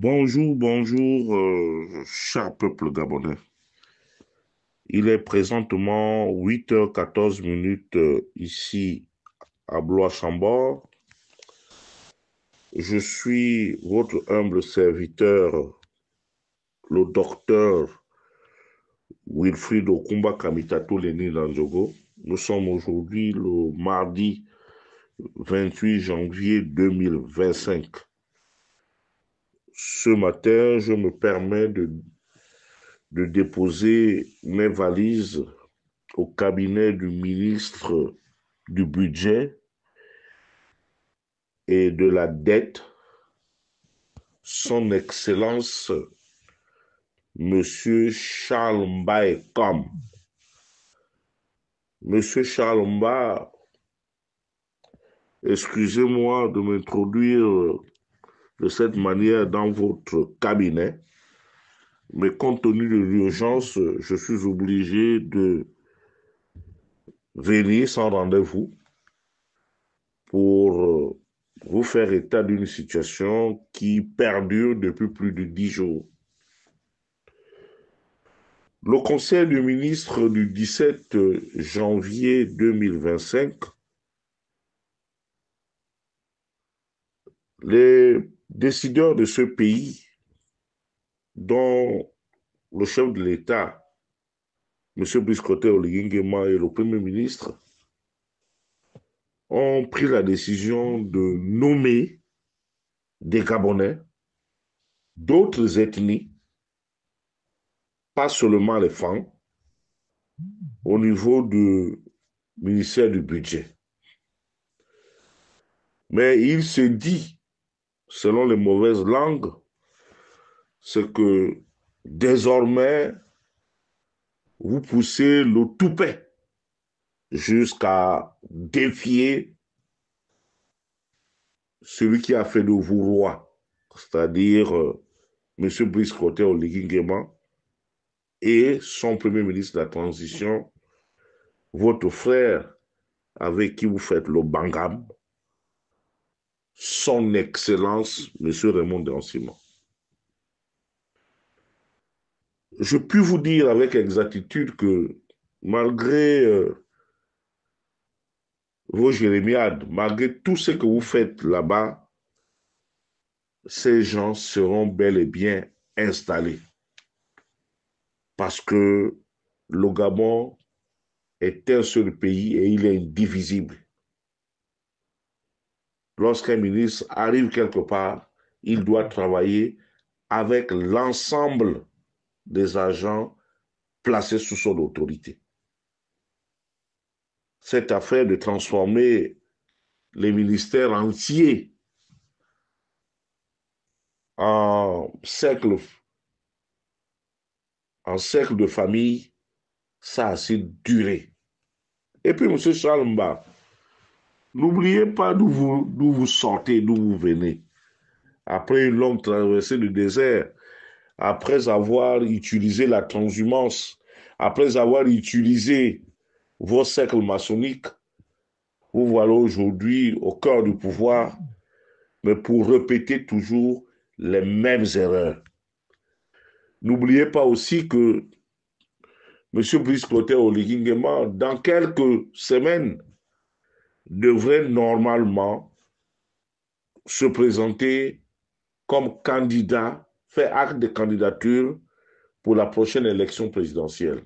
Bonjour, bonjour, cher peuple gabonais. Il est présentement 8h14 ici à Blois-Chambord. Je suis votre humble serviteur, le docteur Wilfried Okumba Kamitato Leni Lanzogo. Nous sommes aujourd'hui le mardi 28 janvier 2025. Ce matin, je me permets de déposer mes valises au cabinet du ministre du Budget et de la Dette, son Excellence, Monsieur Charles Mbaye Kam. Monsieur Charles Mbaye, excusez-moi de m'introduire de cette manière dans votre cabinet, mais compte tenu de l'urgence, je suis obligé de venir sans rendez-vous pour vous faire état d'une situation qui perdure depuis plus de 10 jours. Le Conseil des ministres du 17 janvier 2025, les décideurs de ce pays, dont le chef de l'État, M. Brice Oligui Nguema, et le Premier ministre, ont pris la décision de nommer des Gabonais d'autres ethnies, pas seulement les femmes, au niveau du ministère du Budget. Mais il se dit, selon les mauvaises langues, c'est que désormais, vous poussez le toupet jusqu'à défier celui qui a fait de vous roi, c'est-à-dire M. Brice Oligui Nguema et son premier ministre de la Transition, votre frère avec qui vous faites le bangam, son Excellence, M. Raymond Dansima. Je puis vous dire avec exactitude que malgré vos jérémiades, malgré tout ce que vous faites là-bas, ces gens seront bel et bien installés. Parce que le Gabon est un seul pays et il est indivisible. Lorsqu'un ministre arrive quelque part, il doit travailler avec l'ensemble des agents placés sous son autorité. Cette affaire de transformer les ministères entiers en cercle de famille, ça a assez duré. Et puis, M. Charles Mba, n'oubliez pas d'où vous sortez, d'où vous venez. Après une longue traversée du désert, après avoir utilisé la transhumance, après avoir utilisé vos cercles maçonniques, vous voilà aujourd'hui au cœur du pouvoir, mais pour répéter toujours les mêmes erreurs. N'oubliez pas aussi que M. Brice Clotaire Oligui Nguema, dans quelques semaines, devrait normalement se présenter comme candidat, faire acte de candidature pour la prochaine élection présidentielle.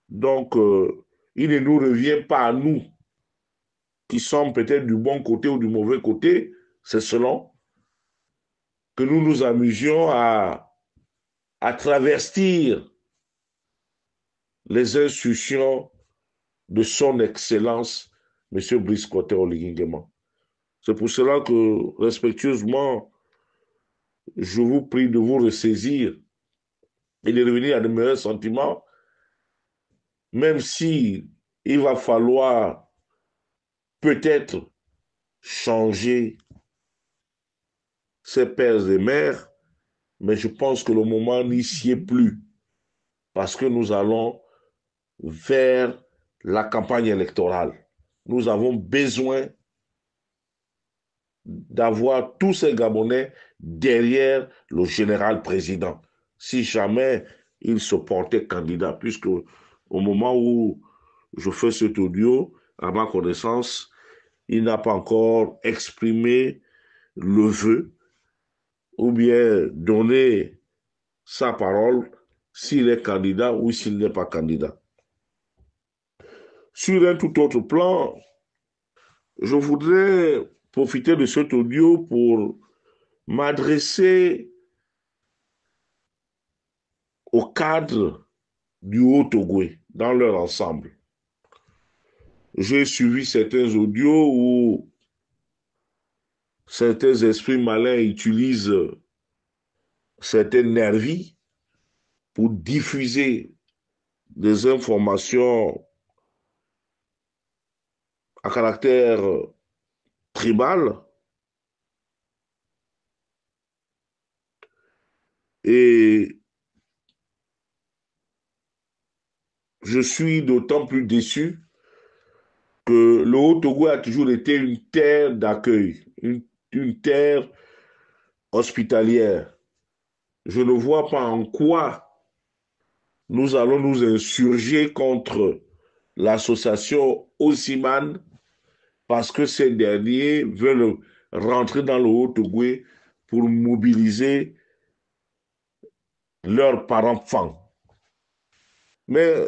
Donc, il ne nous revient pas à nous, qui sommes peut-être du bon côté ou du mauvais côté, c'est selon, que nous nous amusions à travestir les instructions de son Excellence, M. Brice Clotaire Oligui Nguema. C'est pour cela que, respectueusement, je vous prie de vous ressaisir et de revenir à de meilleurs sentiments, même si il va falloir peut-être changer ses pères et mères, mais je pense que le moment n'y s'y est plus, parce que nous allons vers la campagne électorale. Nous avons besoin d'avoir tous ces Gabonais derrière le général président, si jamais il se portait candidat, puisque au moment où je fais cet audio, à ma connaissance, il n'a pas encore exprimé le vœu ou bien donné sa parole s'il est candidat ou s'il n'est pas candidat. Sur un tout autre plan, je voudrais profiter de cet audio pour m'adresser au cadre du Haut-Ogooué dans leur ensemble. J'ai suivi certains audios où certains esprits malins utilisent certaines nervis pour diffuser des informations à caractère tribal. Et je suis d'autant plus déçu que le Haut-Togo a toujours été une terre d'accueil, une terre hospitalière. Je ne vois pas en quoi nous allons nous insurger contre l'association Osiman parce que ces derniers veulent rentrer dans le Haut-Togo pour mobiliser leurs parents-enfants. Mais,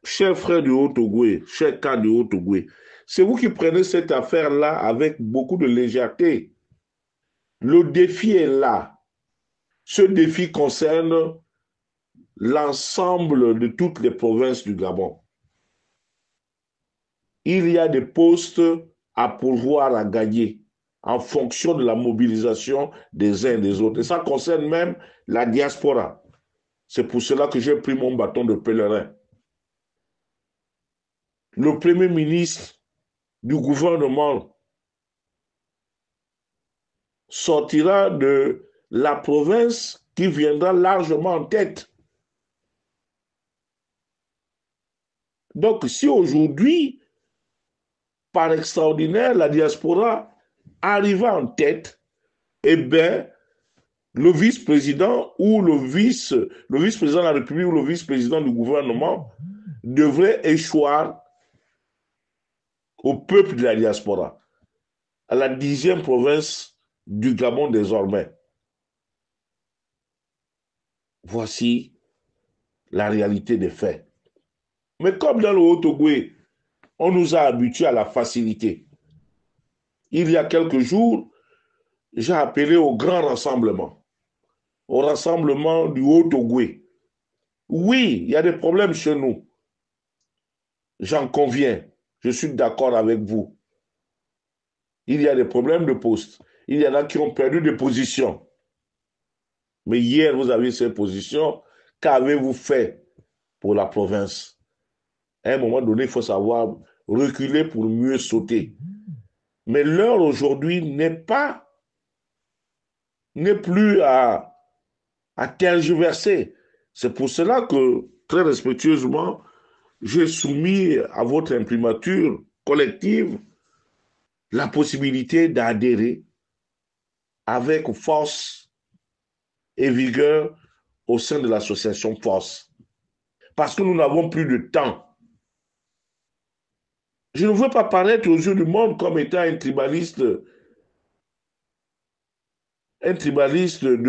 chers frères du Haut-Togo, chers cas du Haut-Togo, c'est vous qui prenez cette affaire-là avec beaucoup de légèreté. Le défi est là. Ce défi concerne l'ensemble de toutes les provinces du Gabon. Il y a des postes à pourvoir, à gagner, en fonction de la mobilisation des uns et des autres. Et ça concerne même la diaspora. C'est pour cela que j'ai pris mon bâton de pèlerin. Le premier ministre du gouvernement sortira de la province qui viendra largement en tête. Donc, si aujourd'hui, par extraordinaire, la diaspora arriva en tête, eh bien, le vice-président ou le vice-président de la République ou le vice-président du gouvernement devrait échoir au peuple de la diaspora, à la 10e province du Gabon désormais. Voici la réalité des faits. Mais comme dans le Haut-Togo, on nous a habitués à la facilité. Il y a quelques jours, j'ai appelé au grand rassemblement, au rassemblement du Haut-Togo. Oui, il y a des problèmes chez nous. J'en conviens. Je suis d'accord avec vous. Il y a des problèmes de poste. Il y en a qui ont perdu des positions. Mais hier, vous avez ces positions. Qu'avez-vous fait pour la province? À un moment donné, il faut savoir reculer pour mieux sauter. Mais l'heure aujourd'hui n'est plus à tergiverser. C'est pour cela que, très respectueusement, j'ai soumis à votre imprimature collective la possibilité d'adhérer avec force et vigueur au sein de l'association Force. Parce que nous n'avons plus de temps. Je ne veux pas paraître aux yeux du monde comme étant un tribaliste de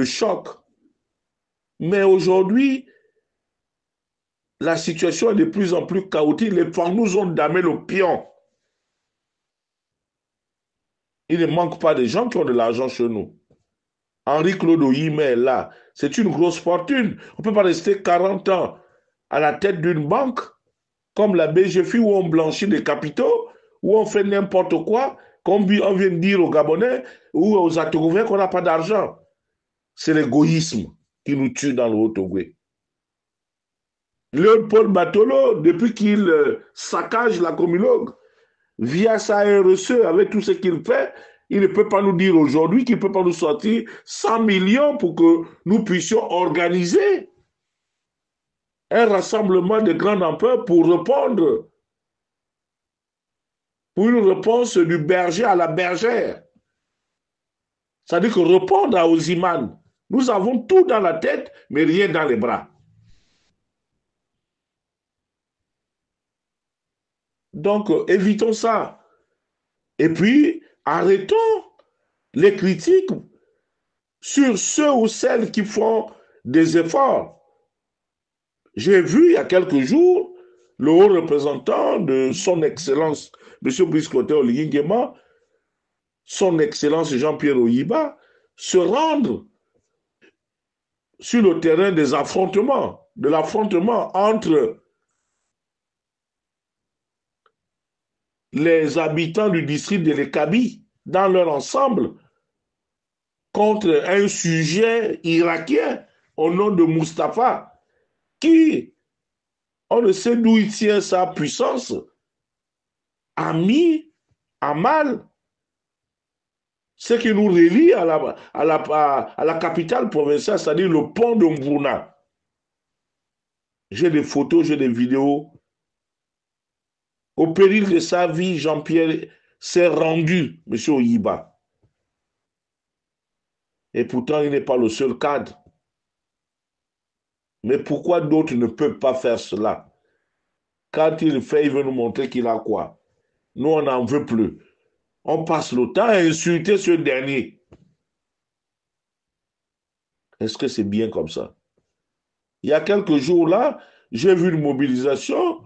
choc. Mais aujourd'hui, la situation est de plus en plus chaotique. Les femmes nous ont damé le pion. Il ne manque pas de gens qui ont de l'argent chez nous. Henri-Claude Oyime est là. C'est une grosse fortune. On ne peut pas rester 40 ans à la tête d'une banque comme la BGFI où on blanchit des capitaux, où on fait n'importe quoi, comme on vient de dire aux Gabonais ou aux Atogouviens qu'on n'a pas d'argent. C'est l'égoïsme qui nous tue dans le Haut-Togo. Léopold Batolo, depuis qu'il saccage la Comilog, via sa RSE, avec tout ce qu'il fait, il ne peut pas nous dire aujourd'hui qu'il ne peut pas nous sortir 100 millions pour que nous puissions organiser un rassemblement de grande ampleur pour répondre, pour une réponse du berger à la bergère. C'est-à-dire que répondre à Oziman, nous avons tout dans la tête, mais rien dans les bras. Donc, évitons ça. Et puis, arrêtons les critiques sur ceux ou celles qui font des efforts. J'ai vu il y a quelques jours le haut représentant de son Excellence, M. Brice Clotaire Oligui Nguema, son Excellence Jean-Pierre Oyiba, se rendre sur le terrain des affrontements, de l'affrontement entre les habitants du district de l'Ekabi dans leur ensemble contre un sujet irakien au nom de Mustapha qui, on ne sait d'où il tient sa puissance, a mis à mal ce qui nous relie à la capitale provinciale, c'est-à-dire le pont de Mbouna. J'ai des photos, j'ai des vidéos. Au péril de sa vie, Jean-Pierre s'est rendu, M. Oyiba. Et pourtant, il n'est pas le seul cadre. Mais pourquoi d'autres ne peuvent pas faire cela? Quand il le fait, il veut nous montrer qu'il a quoi? Nous, on n'en veut plus. On passe le temps à insulter ce dernier. Est-ce que c'est bien comme ça? Il y a quelques jours là, j'ai vu une mobilisation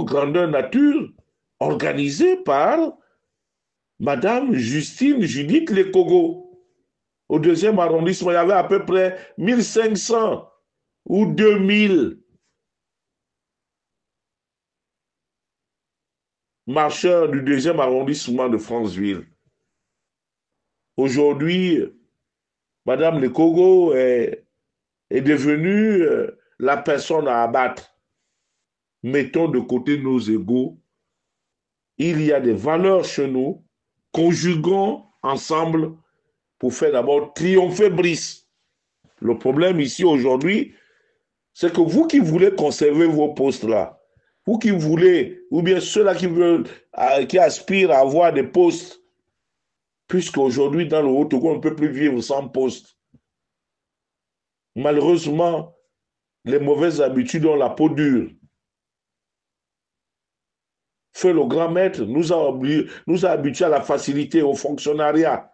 grandeur nature, organisée par Madame Justine Judith Lekogo. Au deuxième arrondissement, il y avait à peu près 1500 ou 2000 marcheurs du deuxième arrondissement de Franceville. Aujourd'hui, Madame Lekogo est devenue la personne à abattre. Mettons de côté nos égaux. Il y a des valeurs chez nous. Conjuguons ensemble pour faire d'abord triompher Brice. Le problème ici aujourd'hui, c'est que vous qui voulez conserver vos postes là, vous qui voulez, ou bien ceux-là qui veulent, qui aspirent à avoir des postes, puisque aujourd'hui dans le Haut-Togo, on ne peut plus vivre sans poste. Malheureusement, les mauvaises habitudes ont la peau dure. Feu le grand maître nous a habitués à la facilité, au fonctionnariat.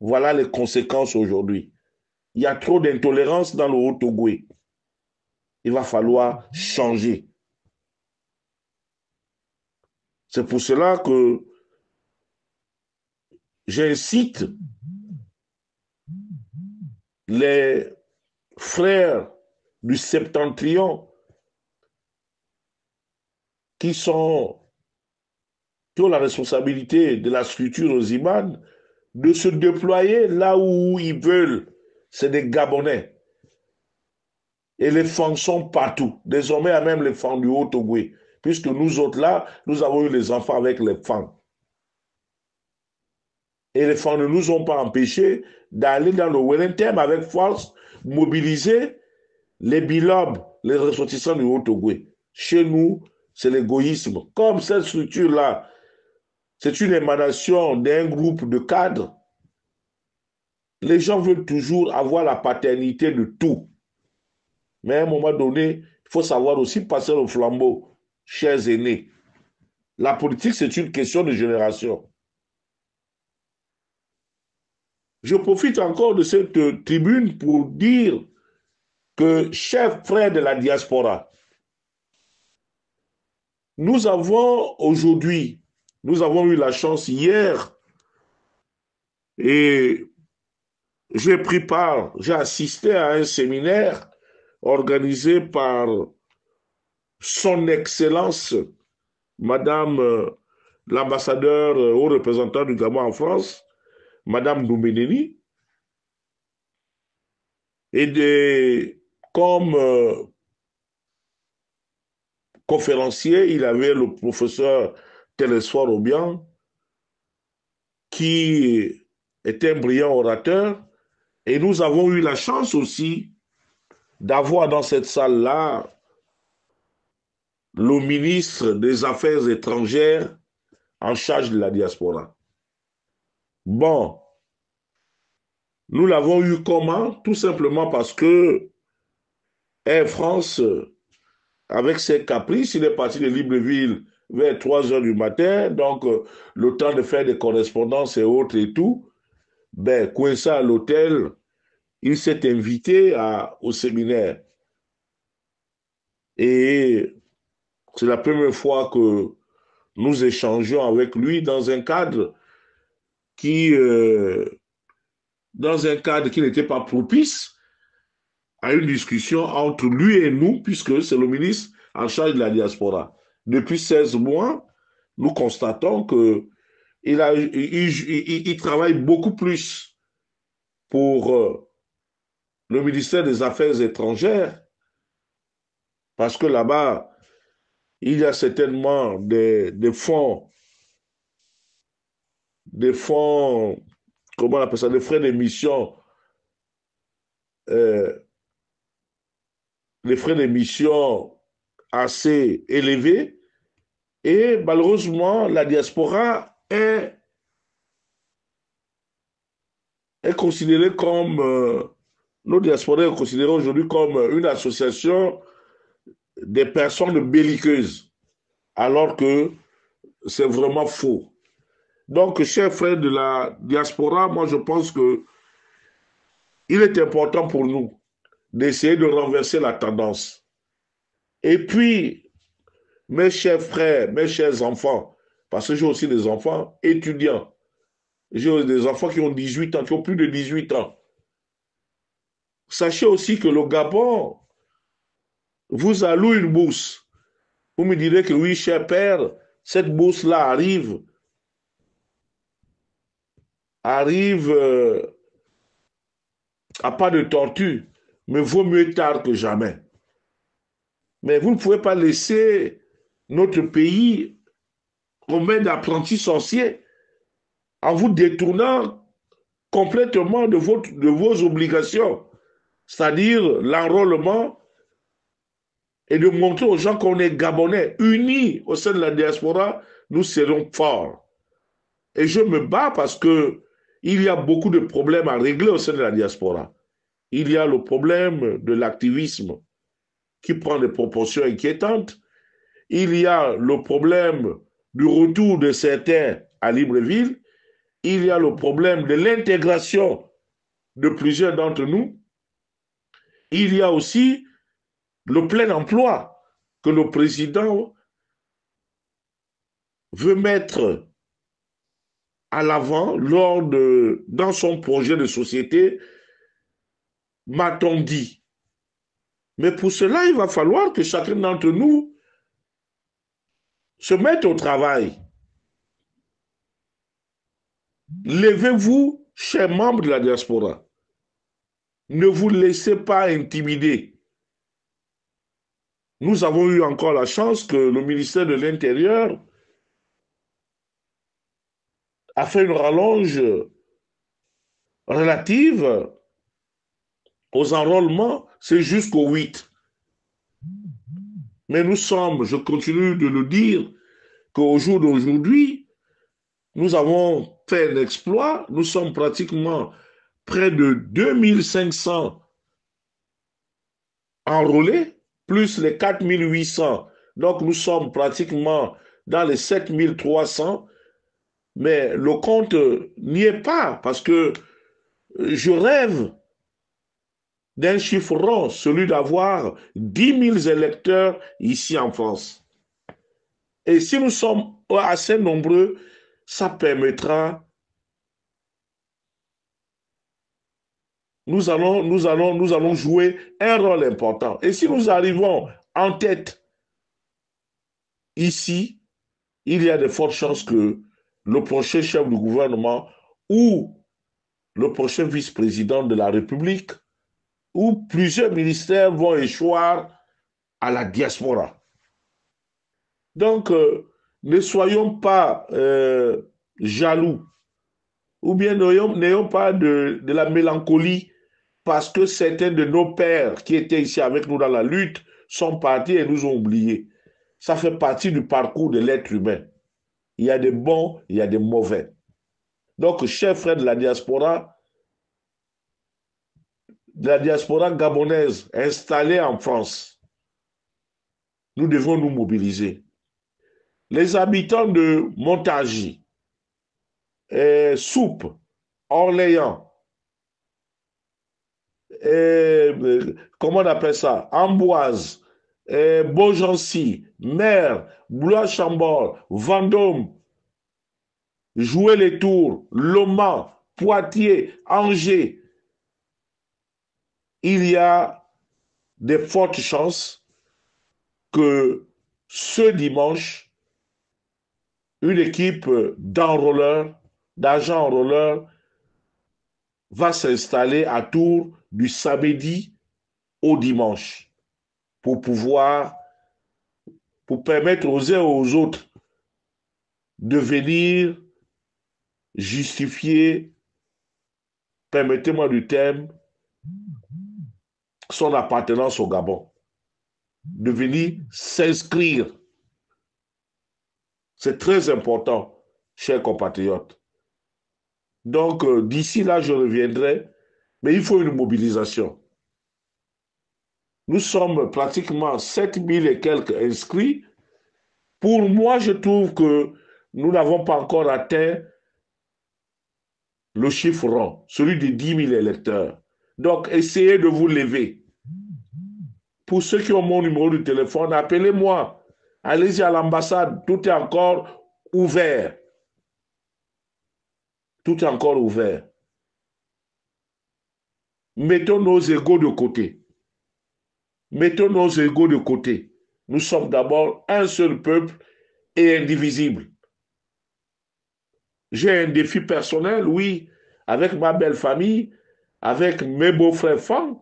Voilà les conséquences aujourd'hui. Il y a trop d'intolérance dans le Haut-Togo. Il va falloir changer. C'est pour cela que j'incite les frères du Septentrion qui ont la responsabilité de la structure aux imams de se déployer là où ils veulent. C'est des Gabonais. Et les femmes sont partout. Désormais, il y a même les femmes du Haut-Togo. Puisque nous autres là, nous avons eu les enfants avec les femmes. Et les femmes ne nous ont pas empêchés d'aller dans le Wellington avec force, mobiliser les bilobes, les ressortissants du Haut-Togo. Chez nous, c'est l'égoïsme. Comme cette structure-là, c'est une émanation d'un groupe de cadres, les gens veulent toujours avoir la paternité de tout. Mais à un moment donné, il faut savoir aussi passer le flambeau, chers aînés. La politique, c'est une question de génération. Je profite encore de cette tribune pour dire que, chers frères de la diaspora, nous avons aujourd'hui, nous avons eu la chance hier, et j'ai pris part, j'ai assisté à un séminaire organisé par son Excellence, Madame l'ambassadeur haut représentant du Gabon en France, Madame Doumeneni, et comme conférencier, il avait le professeur Télésphore Obiang, qui est un brillant orateur, et nous avons eu la chance aussi d'avoir dans cette salle-là le ministre des Affaires étrangères, en charge de la diaspora. Bon, nous l'avons eu comment? Tout simplement parce que Air France, avec ses caprices, il est parti de Libreville vers 3 heures du matin, donc le temps de faire des correspondances et autres et tout, ben, coincé à l'hôtel, il s'est invité au séminaire. Et c'est la première fois que nous échangeons avec lui qui, euh, dans un cadre qui n'était pas propice à une discussion entre lui et nous, puisque c'est le ministre en charge de la diaspora. Depuis 16 mois, nous constatons que il travaille beaucoup plus pour le ministère des Affaires étrangères, parce que là-bas, il y a certainement des fonds, comment on appelle ça, des frais d'émission, euh, des frais d'émission assez élevés. Et malheureusement, la diaspora est considérée comme, nos diasporas est considérée aujourd'hui comme une association des personnes belliqueuses, alors que c'est vraiment faux. Donc, chers frères de la diaspora, moi je pense que il est important pour nous d'essayer de renverser la tendance. Et puis, mes chers frères, mes chers enfants, parce que j'ai aussi des enfants étudiants, j'ai des enfants qui ont 18 ans, qui ont plus de 18 ans. Sachez aussi que le Gabon vous alloue une bourse. Vous me direz que oui, cher père, cette bourse-là arrive à pas de tortue, mais vaut mieux tard que jamais. Mais vous ne pouvez pas laisser notre pays aux mains d'apprentis sorciers en vous détournant complètement de vos obligations, c'est-à-dire l'enrôlement et de montrer aux gens qu'on est Gabonais, unis au sein de la diaspora, nous serons forts. Et je me bats parce que il y a beaucoup de problèmes à régler au sein de la diaspora. Il y a le problème de l'activisme qui prend des proportions inquiétantes. Il y a le problème du retour de certains à Libreville. Il y a le problème de l'intégration de plusieurs d'entre nous. Il y a aussi le plein emploi que le président veut mettre à l'avant dans son projet de société, m'a-t-on dit. Mais pour cela, il va falloir que chacun d'entre nous se mette au travail. Levez-vous, chers membres de la diaspora. Ne vous laissez pas intimider. Nous avons eu encore la chance que le ministère de l'Intérieur a fait une rallonge relative aux enrôlements, c'est jusqu'au 8. Mais nous sommes, je continue de le dire, qu'au jour d'aujourd'hui, nous avons fait un exploit, nous sommes pratiquement près de 2500 enrôlés, plus les 4800. Donc nous sommes pratiquement dans les 7300, mais le compte n'y est pas parce que je rêve d'un chiffre rond, celui d'avoir 10 000 électeurs ici en France. Et si nous sommes assez nombreux, ça permettra, nous allons jouer un rôle important. Et si nous arrivons en tête ici, il y a de fortes chances que le prochain chef du gouvernement ou le prochain vice-président de la République ou plusieurs ministères vont échoir à la diaspora. Donc, ne soyons pas jaloux ou bien n'ayons pas de la mélancolie parce que certains de nos pères qui étaient ici avec nous dans la lutte sont partis et nous ont oubliés. Ça fait partie du parcours de l'être humain. Il y a des bons, il y a des mauvais. Donc, chers frères de la diaspora gabonaise installée en France, nous devons nous mobiliser. Les habitants de Montargis, Soupe, Orléans, comment on appelle ça? Amboise, Beaugency, Mer, Blois-Chambord, Vendôme, Jouer les Tours, Loma, Poitiers, Angers. Il y a de fortes chances que ce dimanche, une équipe d'enrôleurs, d'agents enrôleurs, va s'installer à Tours du samedi au dimanche pour pour permettre aux uns et aux autres de venir justifier, permettez-moi du terme, son appartenance au Gabon, de venir s'inscrire. C'est très important, chers compatriotes. Donc, d'ici là, je reviendrai, mais il faut une mobilisation. Nous sommes pratiquement 7000 et quelques inscrits. Pour moi, je trouve que nous n'avons pas encore atteint le chiffre rond, celui de 10 000 électeurs. Donc, essayez de vous lever. Pour ceux qui ont mon numéro de téléphone, appelez-moi. Allez-y à l'ambassade, tout est encore ouvert. Tout est encore ouvert. Mettons nos égos de côté. Mettons nos égos de côté. Nous sommes d'abord un seul peuple et indivisible. J'ai un défi personnel, oui, avec ma belle famille, avec mes beaux-frères femmes.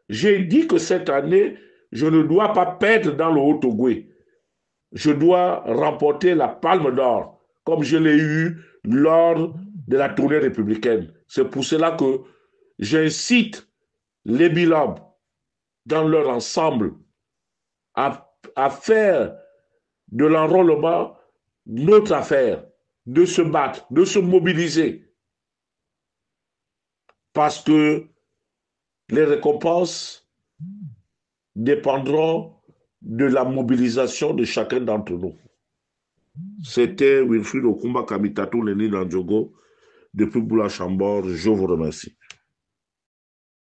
J'ai dit que cette année, je ne dois pas perdre dans le Haut-Ogooué. Je dois remporter la palme d'or, comme je l'ai eu lors de la tournée républicaine. C'est pour cela que j'incite les bilobs dans leur ensemble à faire de l'enrôlement notre affaire, de se battre, de se mobiliser. Parce que les récompenses dépendront de la mobilisation de chacun d'entre nous. C'était Wilfried Okumba Kamitatou Leni Landjogo depuis Boula Chambord. Je vous remercie.